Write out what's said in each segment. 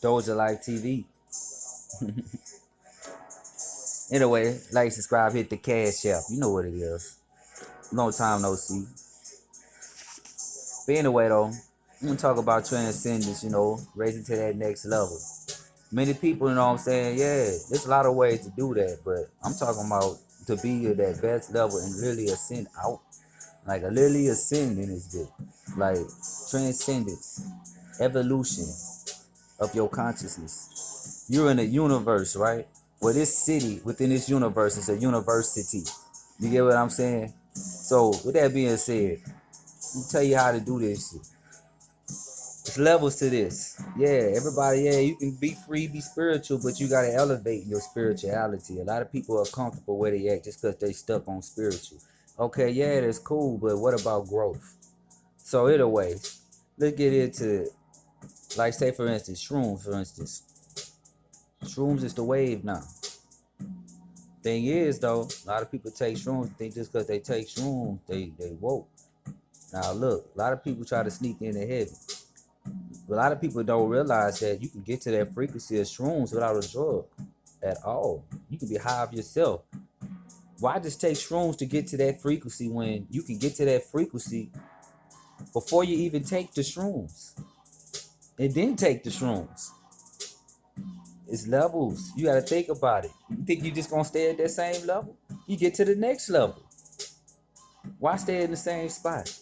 Dosha Lyfe TV. Anyway, like, subscribe, hit the cash app. You know what it is. Long time no see. But anyway, though, I'm gonna talk about transcendence. Raising to that next level. Many people, what I'm saying, yeah, there's a lot of ways to do that, but I'm talking about to be at that best level and really ascend out. Like, literally ascend in this bit. Like, transcendence, evolution of your consciousness. You're in a universe, right? Well, this city within this universe is a university. You get what I'm saying? So, with that being said, let me tell you how to do this shit. It's levels to this. Yeah, everybody, yeah, you can be free, be spiritual, but you gotta elevate your spirituality. A lot of people are comfortable where they at just because they stuck on spiritual. Okay, yeah, that's cool, but what about growth? So either way, let's get into it. Like, say for instance, shrooms, for instance. Shrooms is the wave now. Thing is though, a lot of people take shrooms, think just because they take shrooms, they woke. Now look, a lot of people try to sneak in the heaven. A lot of people don't realize that you can get to that frequency of shrooms without a drug at all. You can be high of yourself. Why just take shrooms to get to that frequency when you can get to that frequency before you even take the shrooms? And then take the shrooms. It's levels. You gotta think about it. You think you just gonna stay at that same level? You get to the next level. Why stay in the same spot?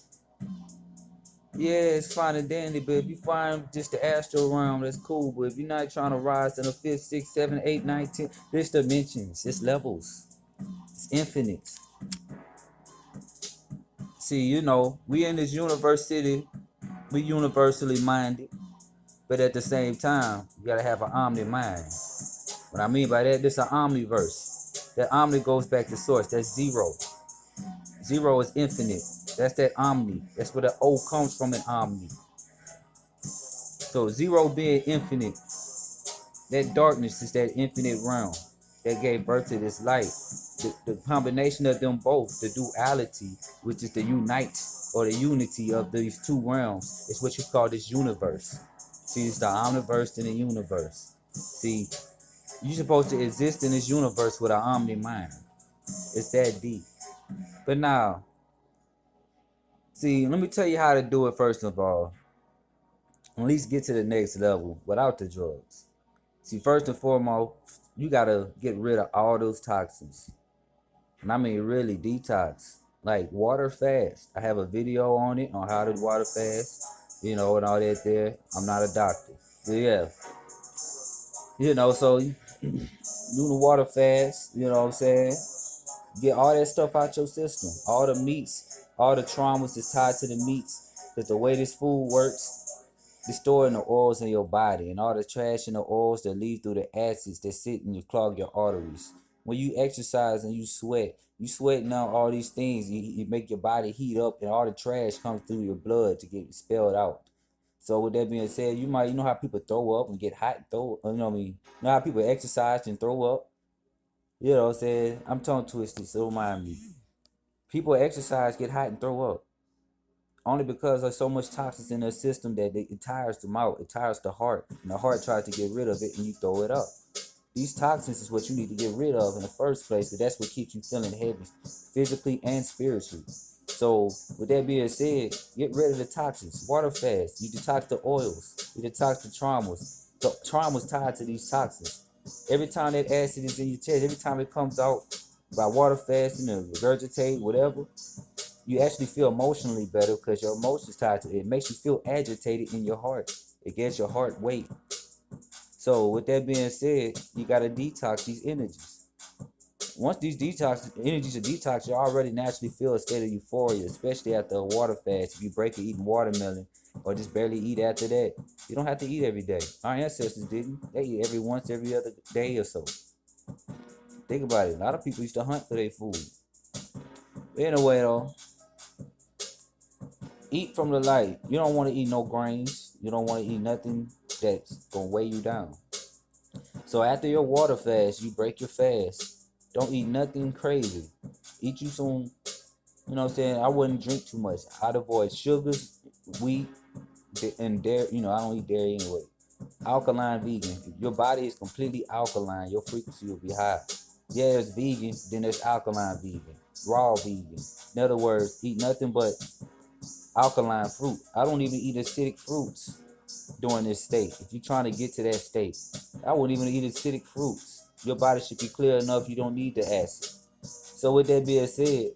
Yeah, it's fine and dandy, but if you find just the astral realm, that's cool. But if you're not trying to rise to the 5th, 6th, 7th, 8th, 9th, 10th, there's dimensions, it's levels, it's infinite. See, we in this university, we universally minded, but at the same time, you gotta have an omni mind. What I mean by that, this is an omniverse. That omni goes back to source. That's zero. Zero is infinite. That's that omni. That's where the O comes from in omni. So zero being infinite, that darkness is that infinite realm that gave birth to this light. The combination of them both, the duality, which is the unite or the unity of these two realms, is what you call this universe. See, it's the omniverse and the universe. See, you're supposed to exist in this universe with an omni mind. It's that deep. But now, see, let me tell you how to do it first of all. At least get to the next level without the drugs. See, first and foremost, you gotta get rid of all those toxins. And I mean really detox. Like water fast. I have a video on it on how to water fast, and all that there. I'm not a doctor. But yeah. So do the water fast, you know what I'm saying? Get all that stuff out your system. All the meats, all the traumas that's tied to the meats. Because the way this food works, it's storing the oils in your body and all the trash and the oils that leave through the acids that sit and you clog your arteries. When you exercise and you sweating out all these things, you make your body heat up and all the trash comes through your blood to get expelled out. So with that being said, you know how people throw up and get hot and you know how people exercise and throw up? You know what I'm saying? I'm tongue twisted, so don't mind me. People exercise, get hot and throw up. Only because there's so much toxins in their system that it tires them out. It tires the heart. And the heart tries to get rid of it and you throw it up. These toxins is what you need to get rid of in the first place, because that's what keeps you feeling heavy, physically and spiritually. So with that being said, get rid of the toxins. Water fast. You detox the oils. You detox the traumas. The traumas tied to these toxins. Every time that acid is in your chest, every time it comes out by water fasting or regurgitate, whatever, you actually feel emotionally better because your emotions tied to it. It makes you feel agitated in your heart. It gets your heart weight. So with that being said, you gotta detox these energies. Once these energies are detoxed, you already naturally feel a state of euphoria, especially after a water fast. If you break it eating watermelon or just barely eat after that, you don't have to eat every day. Our ancestors didn't. They eat every other day or so. Think about it. A lot of people used to hunt for their food. But anyway, though, eat from the light. You don't want to eat no grains. You don't want to eat nothing that's gonna weigh you down. So after your water fast, you break your fast. Don't eat nothing crazy. Eat you some, you know what I'm saying? I wouldn't drink too much. I'd avoid sugars, wheat, and dairy. I don't eat dairy anyway. Alkaline vegan. If your body is completely alkaline, your frequency will be high. Yeah, there's vegan, then there's alkaline vegan, raw vegan. In other words, eat nothing but alkaline fruit. I don't even eat acidic fruits during this state. If you're trying to get to that state, I wouldn't even eat acidic fruits. Your body should be clear enough. You don't need the acid. So with that being said,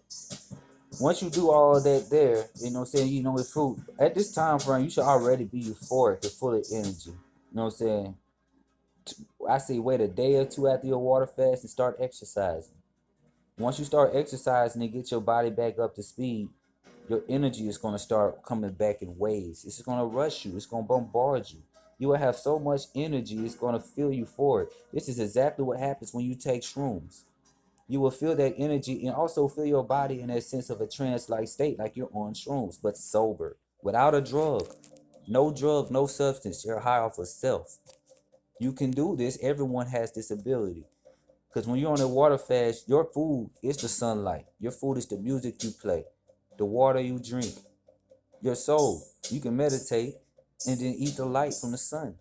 once you do all of that there, you know what I'm saying, you know, with fruit, at this time frame, you should already be euphoric and full of energy. You know what I'm saying? I say wait a day or two after your water fast and start exercising. Once you start exercising and get your body back up to speed, your energy is going to start coming back in waves. It's going to rush you. It's going to bombard you. You will have so much energy, it's going to fill you forward. This is exactly what happens when you take shrooms. You will feel that energy and also feel your body in that sense of a trance-like state, like you're on shrooms, but sober, without a drug. No drug, no substance. You're high off of self. You can do this. Everyone has this ability. Because when you're on a water fast, your food is the sunlight. Your food is the music you play, the water you drink, your soul. You can meditate and then eat the light from the sun.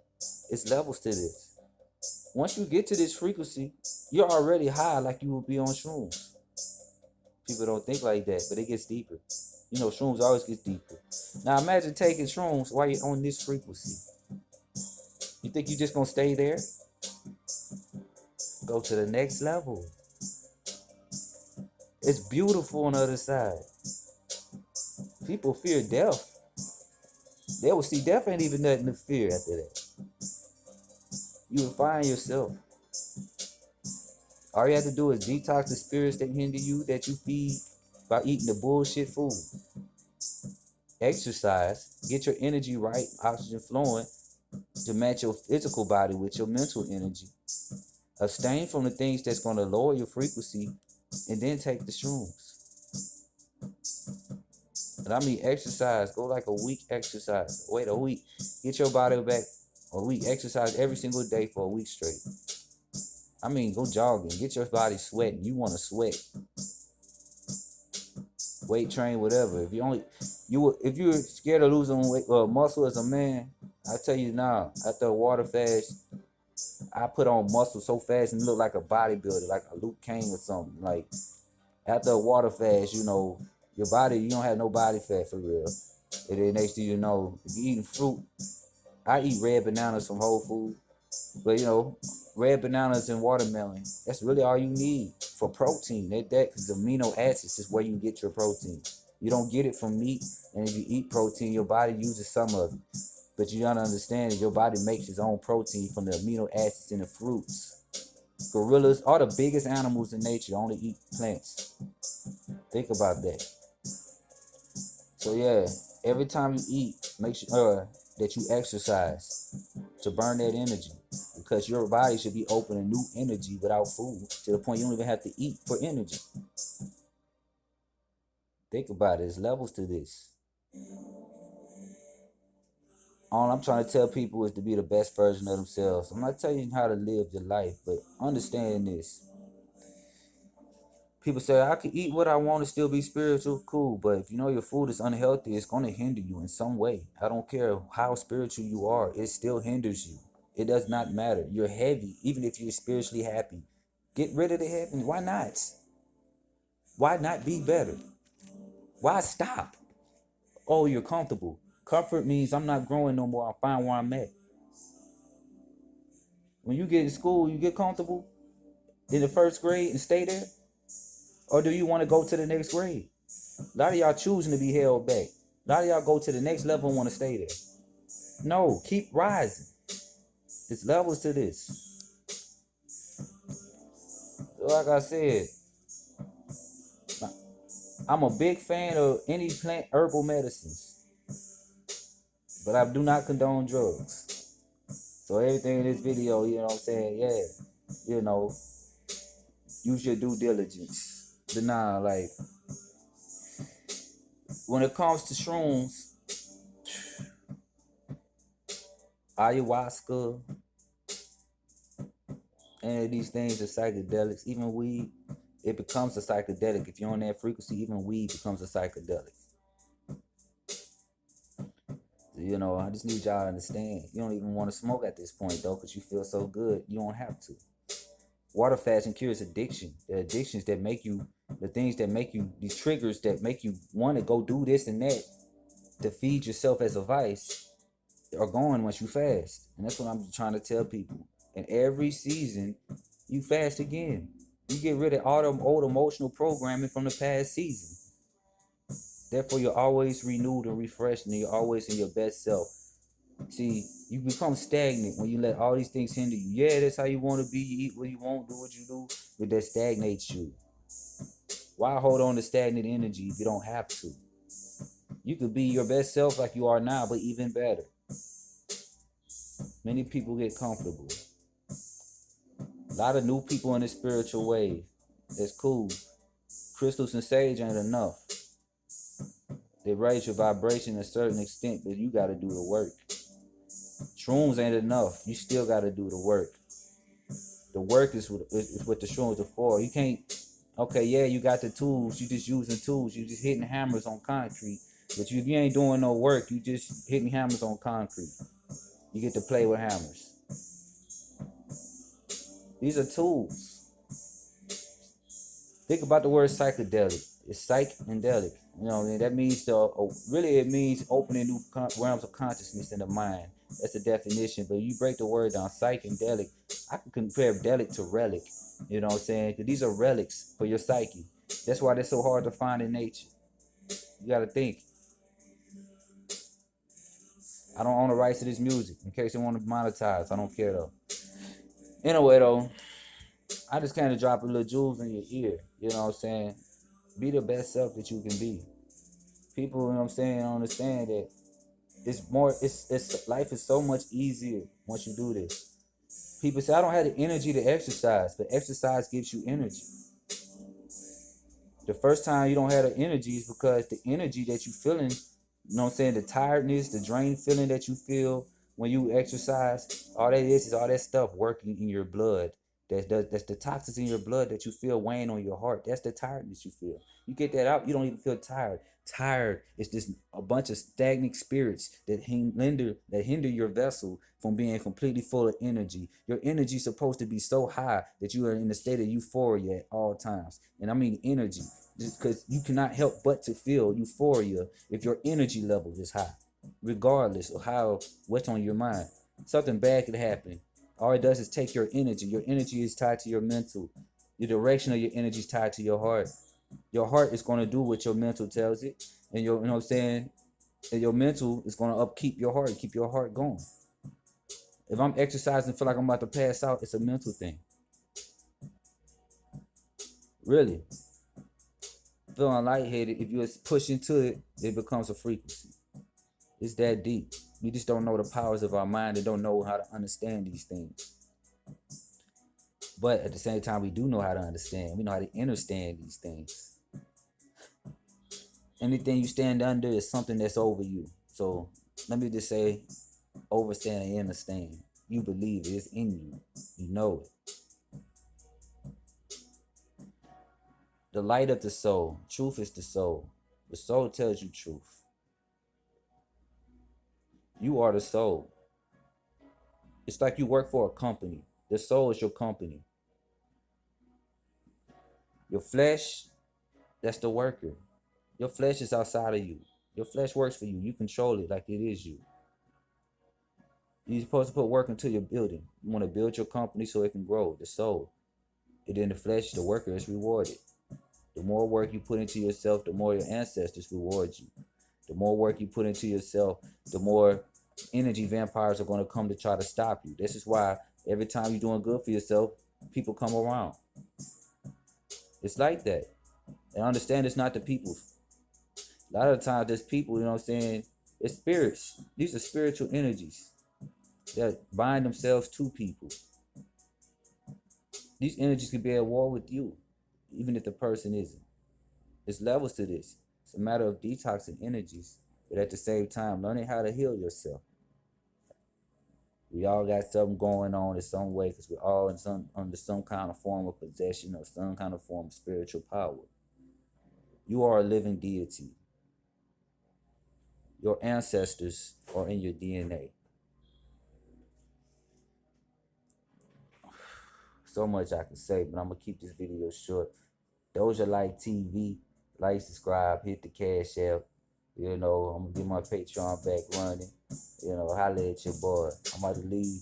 It's levels to this. Once you get to this frequency, you're already high like you would be on shrooms. People don't think like that, but it gets deeper. You know, shrooms always get deeper. Now imagine taking shrooms while you're on this frequency. You think you're just gonna stay there? Go to the next level. It's beautiful on the other side. People fear death. They will see death ain't even nothing to fear after that. You will find yourself. All you have to do is detox the spirits that hinder you, that you feed by eating the bullshit food. Exercise, get your energy right, oxygen flowing to match your physical body with your mental energy. Abstain from the things that's going to lower your frequency, and then take the shrooms. And I mean exercise. Go like a week exercise. Wait a week. Get your body back a week. Exercise every single day for a week straight. I mean, go jogging. Get your body sweating. You want to sweat. Weight train, whatever. If you're scared of losing weight, muscle as a man, I tell you now, after a water fast, I put on muscle so fast and look like a bodybuilder, like a Luke Kane or something. Like after a water fast, you know, your body, you don't have no body fat for real. And then next thing you know, if you're eating fruit, I eat red bananas from Whole Foods. But you know, red bananas and watermelon, that's really all you need for protein. Because the amino acids is where you get your protein. You don't get it from meat, and if you eat protein, your body uses some of it. But you gotta understand that your body makes its own protein from the amino acids in the fruits. Gorillas, all the biggest animals in nature only eat plants. Think about that. So yeah, every time you eat, make sure that you exercise to burn that energy, because your body should be open to new energy without food, to the point you don't even have to eat for energy. Think about it. There's levels to this. All I'm trying to tell people is to be the best version of themselves. I'm not telling you how to live your life, but understand this. People say, I can eat what I want and still be spiritual. Cool. But if you know your food is unhealthy, it's going to hinder you in some way. I don't care how spiritual you are. It still hinders you. It does not matter. You're heavy, even if you're spiritually happy. Get rid of the heaviness. Why not? Why not be better? Why stop? Oh, you're comfortable. Comfort means I'm not growing no more. I find where I'm at. When you get in school, you get comfortable in the first grade and stay there? Or do you want to go to the next grade? A lot of y'all choosing to be held back. A lot of y'all go to the next level and want to stay there. No, keep rising. There's levels to this. Like I said, I'm a big fan of any plant herbal medicines, but I do not condone drugs. So everything in this video, you know what I'm saying? Yeah, you know, use your due diligence. But nah, like, when it comes to shrooms, ayahuasca, any of these things are psychedelics. Even weed, it becomes a psychedelic. If you're on that frequency, even weed becomes a psychedelic. I just need y'all to understand. You don't even want to smoke at this point though, because you feel so good. You don't have to. Water fasting cures addiction. The addictions that make you, the things that make you, these triggers that make you want to go do this and that to feed yourself as a vice are gone once you fast. And that's what I'm trying to tell people. And every season, you fast again. You get rid of all the old emotional programming from the past season. Therefore, you're always renewed and refreshed, and you're always in your best self. See, you become stagnant when you let all these things hinder you. Yeah, that's how you want to be. You eat what you want, do what you do, but that stagnates you. Why hold on to stagnant energy if you don't have to? You could be your best self like you are now, but even better. Many people get comfortable. A lot of new people in the spiritual wave. That's cool. Crystals and sage ain't enough. They raise your vibration to a certain extent, but you got to do the work. Shrooms ain't enough. You still got to do the work. The work is what the shrooms are for. You can't, okay, yeah, you got the tools. You just using tools. You just hitting hammers on concrete. But if you ain't doing no work, you just hitting hammers on concrete. You get to play with hammers. These are tools. Think about the word psychedelic. It's psych and delic. That means really it means opening new realms of consciousness in the mind. That's the definition. But you break the word down, psych and delic. I can compare delic to relic. You know what I'm saying? Because these are relics for your psyche. That's why they're so hard to find in nature. You got to think. I don't own the rights to this music. In case they want to monetize, I don't care though. Anyway though, I just kind of drop a little jewels in your ear. You know what I'm saying? Be the best self that you can be. People, you know what I'm saying, understand that it's life is so much easier once you do this. People say I don't have the energy to exercise, but exercise gives you energy. The first time you don't have the energy is because the energy that you feeling, you know what I'm saying, the tiredness, the drained feeling that you feel when you exercise, all that is all that stuff working in your blood. That's the toxins in your blood that you feel weighing on your heart. That's the tiredness you feel. You get that out, you don't even feel tired. Tired is just a bunch of stagnant spirits that hinder your vessel from being completely full of energy. Your energy is supposed to be so high that you are in a state of euphoria at all times. And I mean energy, because you cannot help but to feel euphoria if your energy level is high, regardless of what's on your mind. Something bad could happen. All it does is take your energy. Your energy is tied to your mental. The direction of your energy is tied to your heart. Your heart is going to do what your mental tells it. And you know what I'm saying? And your mental is going to upkeep your heart, keep your heart going. If I'm exercising, feel like I'm about to pass out, it's a mental thing. Really. Feeling lightheaded, if you push into it, it becomes a frequency. It's that deep. We just don't know the powers of our mind and don't know how to understand these things. But at the same time, we do know how to understand. We know how to understand these things. Anything you stand under is something that's over you. So let me just say, overstand and understand. You believe it. It's in you. You know it. The light of the soul. Truth is the soul. The soul tells you truth. You are the soul. It's like you work for a company. The soul is your company. Your flesh, that's the worker. Your flesh is outside of you. Your flesh works for you. You control it like it is you. You're supposed to put work into your building. You want to build your company so it can grow, the soul. And then the flesh, the worker, is rewarded. The more work you put into yourself, the more your ancestors reward you. The more work you put into yourself, the more energy vampires are going to come to try to stop you. This is why every time you're doing good for yourself, people come around. It's like that. And understand it's not the people. A lot of the times there's people, you know what I'm saying, it's spirits. These are spiritual energies that bind themselves to people. These energies can be at war with you, even if the person isn't. There's levels to this. It's a matter of detoxing energies, but at the same time, learning how to heal yourself. We all got something going on in some way because we're all under some kind of form of possession or some kind of form of spiritual power. You are a living deity. Your ancestors are in your DNA. So much I can say, but I'm gonna keep this video short. Dosha Lyfe TV. Like, subscribe, hit the cash app. You know, I'm gonna get my Patreon back running. You know, holla at your boy. I'm about to leave.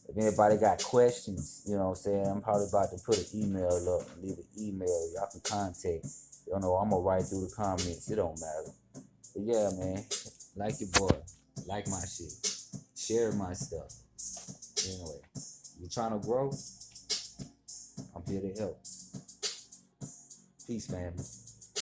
If anybody got questions, you know what I'm saying, I'm probably about to put an email up, leave an email. Y'all can contact. You know, I'm gonna write through the comments. It don't matter. But yeah, man, like your boy, like my shit, share my stuff. Anyway, you trying to grow? I'm here to help. Peace, family.